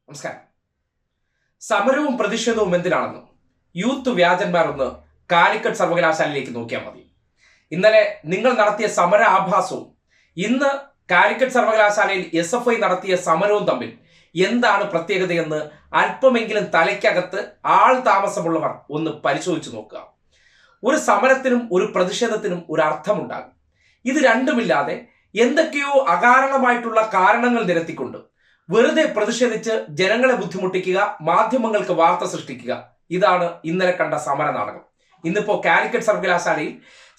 നമസ്കാരം. സമരവും പ്രതിഷേധവും എന്തിനാണെന്ന് യൂത്ത് വ്യാജന്മാർ ഒന്ന് കാലിക്കറ്റ് സർവകലാശാലയിലേക്ക് നോക്കിയാൽ മതി. ഇന്നലെ നിങ്ങൾ നടത്തിയ സമര ആഭാസവും ഇന്ന് കാലിക്കറ്റ് സർവകലാശാലയിൽ SFI നടത്തിയ സമരവും തമ്മിൽ എന്താണ് പ്രത്യേകതയെന്ന് അല്പമെങ്കിലും തലയ്ക്കകത്ത് ആൾ താമസമുള്ളവർ ഒന്ന് പരിശോധിച്ചു നോക്കുക. ഒരു സമരത്തിനും ഒരു പ്രതിഷേധത്തിനും ഒരു അർത്ഥമുണ്ടാകും. ഇത് രണ്ടുമില്ലാതെ എന്തൊക്കെയോ അകാരണമായിട്ടുള്ള കാരണങ്ങൾ നിരത്തിക്കൊണ്ട് വെറുതെ പ്രതിഷേധിച്ച് ജനങ്ങളെ ബുദ്ധിമുട്ടിക്കുക, മാധ്യമങ്ങൾക്ക് വാർത്ത സൃഷ്ടിക്കുക, ഇതാണ് ഇന്നലെ കണ്ട സമര നാടകം. ഇന്നിപ്പോ കാലിക്കറ്റ് സർവകലാശാലയിൽ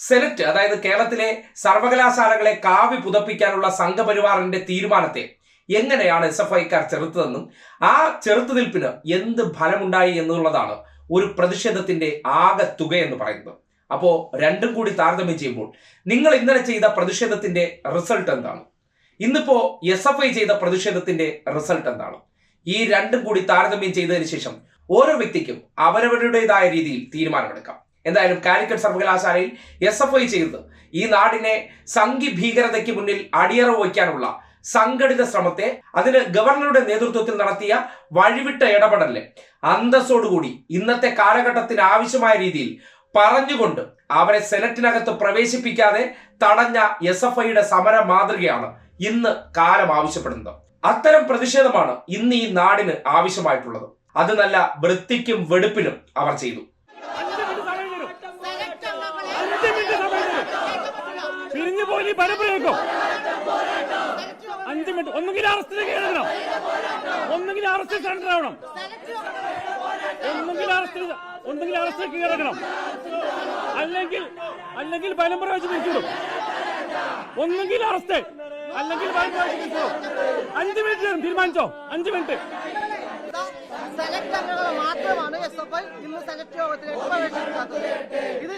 സെനറ്റ്, അതായത് കേരളത്തിലെ സർവകലാശാലകളെ കാവി പുതപ്പിക്കാനുള്ള സംഘപരിവാറിന്റെ തീരുമാനത്തെ എങ്ങനെയാണ് SFIക്കാർ ചെറുത്തതെന്നും ആ ചെറുത്തുനിൽപ്പിന് എന്ത് ഫലമുണ്ടായി എന്നുള്ളതാണ് ഒരു പ്രതിഷേധത്തിന്റെ ആകെ തുക എന്ന് പറയുന്നത്. അപ്പോ രണ്ടും കൂടി താരതമ്യം ചെയ്യുമ്പോൾ നിങ്ങൾ ഇന്നലെ ചെയ്ത പ്രതിഷേധത്തിന്റെ റിസൾട്ട് എന്താണ്, ഇന്നിപ്പോ SFI ചെയ്ത പ്രതിഷേധത്തിന്റെ റിസൾട്ട് എന്താണ്? ഈ രണ്ടും കൂടി താരതമ്യം ചെയ്തതിനു ശേഷം ഓരോ വ്യക്തിക്കും അവരവരുടേതായ രീതിയിൽ തീരുമാനമെടുക്കാം. എന്തായാലും കാലിക്കറ്റ് സർവകലാശാലയിൽ SFI ചെയ്തത് ഈ നാടിനെ സംഘി ഭീകരതയ്ക്ക് മുന്നിൽ അടിയറ വയ്ക്കാനുള്ള സംഘടിത ശ്രമത്തെ, അതിന് ഗവർണറുടെ നേതൃത്വത്തിൽ നടത്തിയ വഴിവിട്ട ഇടപെടലിനെ അന്തസ്സോടുകൂടി ഇന്നത്തെ കാലഘട്ടത്തിന് ആവശ്യമായ രീതിയിൽ പറഞ്ഞുകൊണ്ട് അവരെ സെനറ്റിനകത്ത് പ്രവേശിപ്പിക്കാതെ തടഞ്ഞ SFIയുടെ സമര മാതൃകയാണ് ഇന്ന് കാലം ആവശ്യപ്പെടുന്നത്. അത്തരം പ്രതിഷേധമാണ് ഇന്ന് ഈ നാടിന് ആവശ്യമായിട്ടുള്ളത്. അത് നല്ല വൃത്തിക്കും വെടുപ്പിനും അവർ ചെയ്തു. ഒന്നുകിൽ അറസ്റ്റ് സെന്റർ ആവണം, ഒന്നുകിൽ അറസ്റ്റ് കീഴടക്കണം, അല്ലെങ്കിൽ ബലം പ്രവേശം തിരിച്ചിടും. ഒന്നുകിൽ അറസ്റ്റ്, അല്ലെങ്കിൽ ബലം പ്രവേശം തിരിച്ചിടും. 5 മിനിറ്റ് തീരുമാനിച്ചോ, 5 മിനിറ്റ്. സെലക്ട് അംഗങ്ങളെ മാത്രമാണ് SFI ഇന്ന് സെലക്ട് യോഗത്തിലേക്ക് പ്രവേശിപ്പിക്കാത്തത്. ഇത്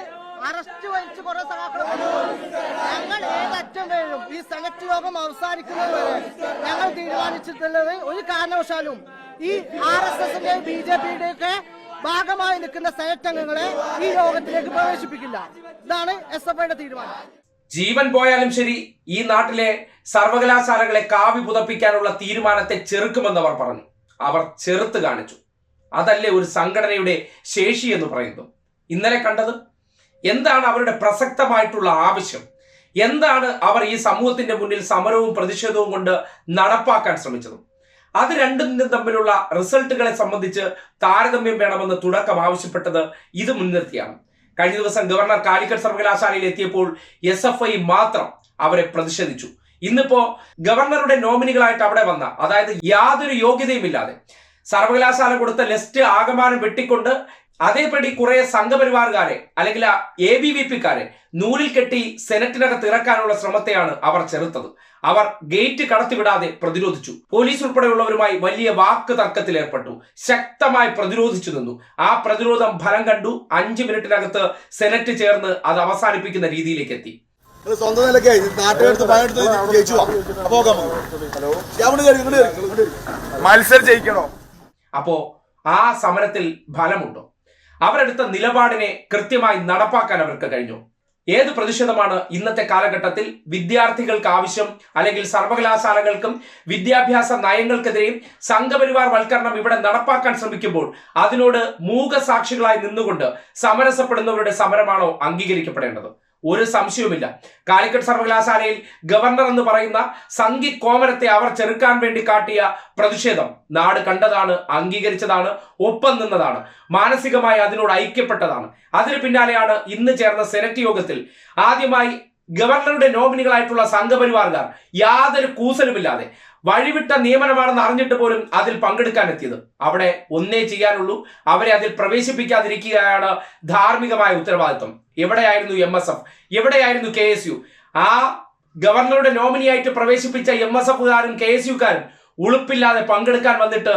അറസ്റ്റ് വഹിച്ച് കുറെ സഹാക്കൾ ഞങ്ങൾ ഏതറ്റം വേണം ഈ സെലക്ട് യോഗം അവസാനിക്കുന്നത് വരെ ഞങ്ങൾ തീരുമാനിച്ചിട്ടുള്ളത് ഒരു കാരണവശാലും ഈ RSSന്റെ BJPയുടെ ഒക്കെ ഭാഗമായി നിൽക്കുന്ന സെലക്ട് അംഗങ്ങളെ ഈ യോഗത്തിലേക്ക് പ്രവേശിപ്പിക്കില്ല. ഇതാണ് SFIയുടെ തീരുമാനം. ജീവൻ പോയാലും ശരി, ഈ നാട്ടിലെ സർവകലാശാലകളെ കാവി പുതപ്പിക്കാനുള്ള തീരുമാനത്തെ ചെറുക്കുമെന്ന് അവർ പറഞ്ഞു. അവർ ചെറുത്ത് കാണിച്ചു. അതല്ലേ ഒരു സംഘടനയുടെ ശേഷി എന്ന് പറയുന്നത്. ഇന്നലെ കണ്ടത് എന്താണ് അവരുടെ പ്രസക്തമായിട്ടുള്ള ആവശ്യം, എന്താണ് അവർ ഈ സമൂഹത്തിന്റെ മുന്നിൽ സമരവും പ്രതിഷേധവും കൊണ്ട് നടപ്പാക്കാൻ ശ്രമിച്ചത്. അത് രണ്ടും തമ്മിലുള്ള റിസൾട്ടുകളെ സംബന്ധിച്ച് താരതമ്യം വേണമെന്ന് തുടക്കം ആവശ്യപ്പെട്ടത് ഇത് മുൻനിർത്തിയാണ്. കഴിഞ്ഞ ദിവസം ഗവർണർ കാലിക്കറ്റ് സർവകലാശാലയിൽ എത്തിയപ്പോൾ SFI മാത്രം അവരെ പ്രതിഷേധിച്ചു. ഇന്നിപ്പോ ഗവർണറുടെ നോമിനികളായിട്ട് അവിടെ വന്ന, അതായത് യാതൊരു യോഗ്യതയുമില്ലാതെ സർവകലാശാല കൊടുത്ത ലിസ്റ്റ് ആകമാനം വെട്ടിക്കൊണ്ട് അതേപടി കുറെ സംഘപരിവാറുകാരെ അല്ലെങ്കിൽ ABVPക്കാരെ നൂലിൽ കെട്ടി സെനറ്റിനകത്ത് ഇറക്കാനുള്ള ശ്രമത്തെയാണ് അവർ ചെറുത്തത്. അവർ ഗേറ്റ് കടത്തിവിടാതെ പ്രതിരോധിച്ചു. പോലീസ് ഉൾപ്പെടെയുള്ളവരുമായി വലിയ വാക്ക് തർക്കത്തിൽ ഏർപ്പെട്ടു, ശക്തമായി പ്രതിരോധിച്ചു നിന്നു. ആ പ്രതിരോധം ഫലം കണ്ടു. 5 മിനിറ്റിനകത്ത് സെനറ്റ് ചേർന്ന് അത് അവസാനിപ്പിക്കുന്ന രീതിയിലേക്ക് എത്തി. സ്വന്തം നിലയ്ക്ക് നാട്ടുകാർക്ക് പണിയെടുത്ത് ജയിച്ചു മത്സരം ജയിക്കണോ? അപ്പോ ആ സമരത്തിൽ ഫലമുണ്ടോ? അവരെടുത്ത നിലപാടിനെ കൃത്യമായി നടപ്പാക്കാൻ അവർക്ക് കഴിഞ്ഞു. ഏത് പ്രതിഷേധമാണ് ഇന്നത്തെ കാലഘട്ടത്തിൽ വിദ്യാർത്ഥികൾക്ക് ആവശ്യം, അല്ലെങ്കിൽ സർവകലാശാലകൾക്കും വിദ്യാഭ്യാസ നയങ്ങൾക്കെതിരെയും സംഘപരിവാർ വൽക്കരണം ഇവിടെ നടപ്പാക്കാൻ ശ്രമിക്കുമ്പോൾ അതിനോട് മൂകസാക്ഷികളായി നിന്നുകൊണ്ട് സമരസപ്പെടുന്നവരുടെ സമരമാണോ അംഗീകരിക്കപ്പെടേണ്ടത്? ഒരു സംശയവുമില്ല. കാലിക്കറ്റ് സർവകലാശാലയിൽ ഗവർണർ എന്ന് പറയുന്ന സംഘി കോമരത്തെ അവർ ചെറുക്കാൻ വേണ്ടി കാട്ടിയ പ്രതിഷേധം നാട് കണ്ടതാണ്, അംഗീകരിച്ചതാണ്, ഒപ്പം നിന്നതാണ്, മാനസികമായി അതിനോട് ഐക്യപ്പെട്ടതാണ്. അതിന് പിന്നാലെയാണ് ഇന്ന് ചേർന്ന സെനറ്റ് യോഗത്തിൽ ആദ്യമായി ഗവർണറുടെ നോമിനികളായിട്ടുള്ള സംഘപരിവാറുകാർ യാതൊരു കൂസലുമില്ലാതെ വഴിവിട്ട നിയമനമാണെന്ന് അറിഞ്ഞിട്ട് പോലും അതിൽ പങ്കെടുക്കാൻ എത്തിയത്. അവിടെ ഒന്നേ ചെയ്യാനുള്ളൂ, അവരെ അതിൽ പ്രവേശിപ്പിക്കാതിരിക്കുകയാണ് ധാർമ്മികമായ ഉത്തരവാദിത്വം. എവിടെയായിരുന്നു MSF? എവിടെയായിരുന്നു KSU? ആ ഗവർണറുടെ നോമിനിയായിട്ട് പ്രവേശിപ്പിച്ച MSFകാരും KSUക്കാരും ഉളുപ്പില്ലാതെ പങ്കെടുക്കാൻ വന്നിട്ട്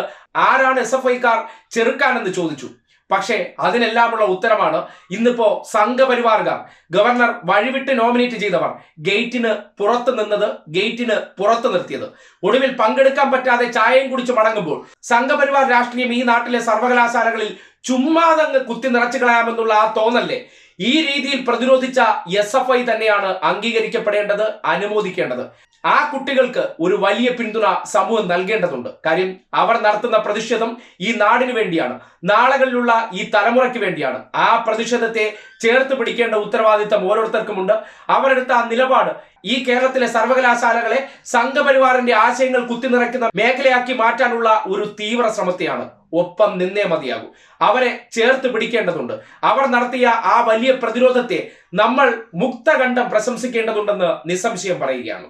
ആരാണ് SFIക്കാർ ചെറുക്കാനെന്ന് ചോദിച്ചു. പക്ഷേ അതിനെല്ലാമുള്ള ഉത്തരമാണ് ഇന്നിപ്പോ സംഘപരിവാറുകാർ, ഗവർണർ വഴിവിട്ട് നോമിനേറ്റ് ചെയ്തവർ ഗേറ്റിന് പുറത്ത് നിന്നത്, ഗേറ്റിന് പുറത്ത് നിർത്തിയത്. ഒടുവിൽ പങ്കെടുക്കാൻ പറ്റാതെ ചായയും കുടിച്ച് മടങ്ങുമ്പോൾ സംഘപരിവാർ രാഷ്ട്രീയം ഈ നാട്ടിലെ സർവകലാശാലകളിൽ ചുമ്മാതങ്ങ് കുത്തി നിറച്ചു കളയാമെന്നുള്ള ആ തോന്നല്ലേ ഈ രീതിയിൽ പ്രതിരോധിച്ച SFI തന്നെയാണ് അംഗീകരിക്കപ്പെടേണ്ടത്, അനുമോദിക്കേണ്ടത്. ആ കുട്ടികൾക്ക് ഒരു വലിയ പിന്തുണ സമൂഹം നൽകേണ്ടതുണ്ട്. കാര്യം അവർ നടത്തുന്ന പ്രതിഷേധം ഈ നാടിന് വേണ്ടിയാണ്, നാളുകളിലുള്ള ഈ തലമുറയ്ക്ക് വേണ്ടിയാണ്. ആ പ്രതിഷേധത്തെ ചേർത്ത് പിടിക്കേണ്ട ഉത്തരവാദിത്തം ഓരോരുത്തർക്കുമുണ്ട്. അവരെടുത്ത ആ നിലപാട് ഈ കേരളത്തിലെ സർവകലാശാലകളെ സംഘപരിവാറിന്റെ ആശയങ്ങൾ കുത്തിനിറയ്ക്കുന്ന മേഖലയാക്കി മാറ്റാനുള്ള ഒരു തീവ്ര ശ്രമത്തെയാണ്. ഒപ്പം നിന്നേ മതിയാകൂ. അവരെ ചേർത്ത് പിടിക്കേണ്ടതുണ്ട്. അവർ നടത്തിയ ആ വലിയ പ്രതിരോധത്തെ നമ്മൾ മുക്തകണ്ഠം പ്രശംസിക്കേണ്ടതുണ്ടെന്ന് നിസ്സംശയം പറയുകയാണ്.